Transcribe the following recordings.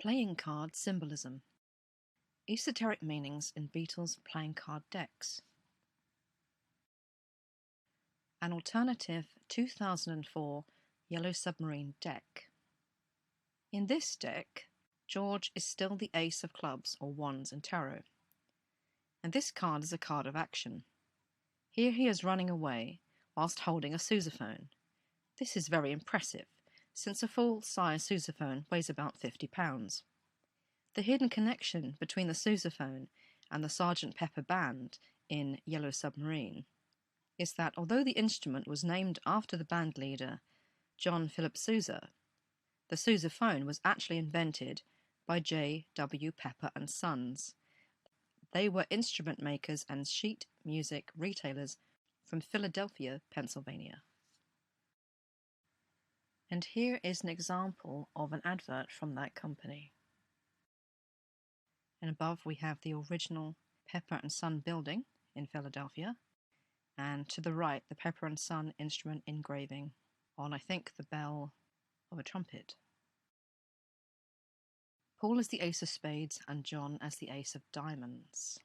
Playing card symbolism. Esoteric meanings in Beatles playing card decks. An alternative 2004 Yellow Submarine deck. In this deck, George is still the ace of clubs or wands in tarot. And this card is a card of action. Here he is running away whilst holding a sousaphone. This is very impressive, since a full-size sousaphone weighs about 50 pounds. The hidden connection between the sousaphone and the Sgt Pepper band in Yellow Submarine is that although the instrument was named after the band leader John Philip Sousa, the sousaphone was actually invented by J.W. Pepper and Sons. They were instrument makers and sheet music retailers from Philadelphia, Pennsylvania. And here is an example of an advert from that company. And above we have the original Pepper and Son building in Philadelphia, and to the right the Pepper and Son instrument engraving on, I think, the bell of a trumpet. Paul is the ace of spades and John as the ace of diamonds.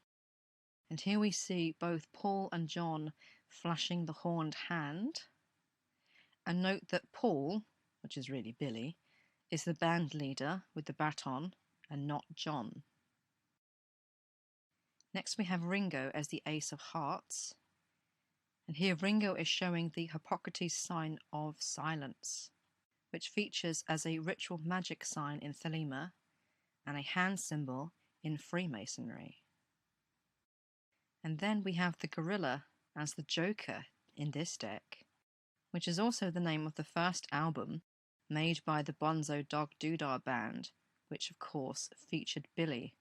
And here we see both Paul and John flashing the horned hand. And note that Paul, which is really Billy, is the band leader with the baton and not John. Next we have Ringo as the ace of hearts. And here Ringo is showing the Hippocrates sign of silence, which features as a ritual magic sign in Thelema and a hand symbol in Freemasonry. And then we have the gorilla as the Joker in this deck, which is also the name of the first album made by the Bonzo Dog Doodah Band, which of course featured Billy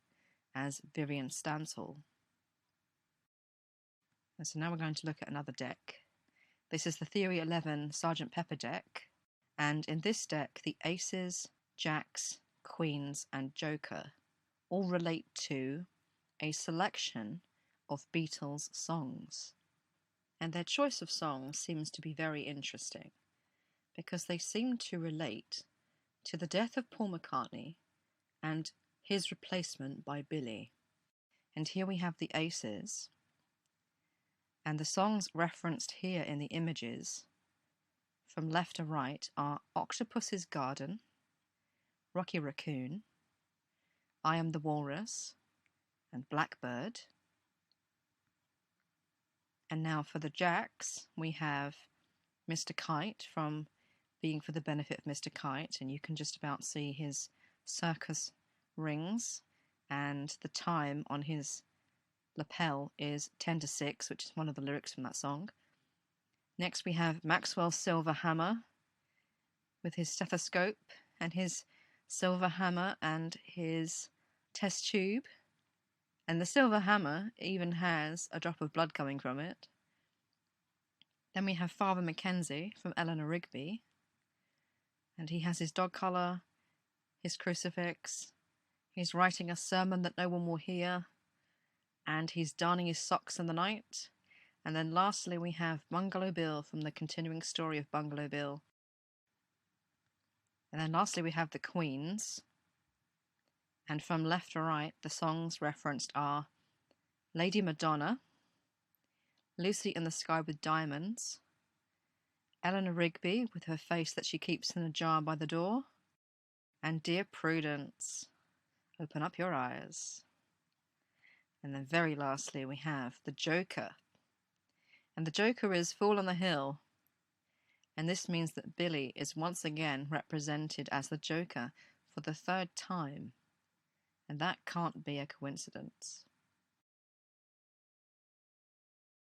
as Vivian Stansel. And so now we're going to look at another deck. This is the Theory 11 Sgt Pepper deck, and in this deck the aces, jacks, queens and joker all relate to a selection of Beatles songs. And their choice of songs seems to be very interesting, because they seem to relate to the death of Paul McCartney and his replacement by Billy. And here we have the aces, and the songs referenced here in the images from left to right are Octopus's Garden, Rocky Raccoon, I Am the Walrus, and Blackbird. And now for the jacks, we have Mr. Kite from Being for the Benefit of Mr. Kite, and you can just about see his circus rings, and the time on his lapel is 10 to 6, which is one of the lyrics from that song. Next we have Maxwell's silver hammer with his stethoscope and his silver hammer and his test tube. And the silver hammer even has a drop of blood coming from it. Then we have Father Mackenzie from Eleanor Rigby. And he has his dog collar, his crucifix. He's writing a sermon that no one will hear. And he's darning his socks in the night. And then lastly we have Bungalow Bill from the continuing story of Bungalow Bill. And then lastly we have the Queens. And from left to right, the songs referenced are Lady Madonna, Lucy in the Sky with Diamonds, Eleanor Rigby with her face that she keeps in a jar by the door, and Dear Prudence, Open Up Your Eyes. And then very lastly we have the Joker. And the Joker is Fool on the Hill. And this means that Billy is once again represented as the Joker for the third time. And that can't be a coincidence.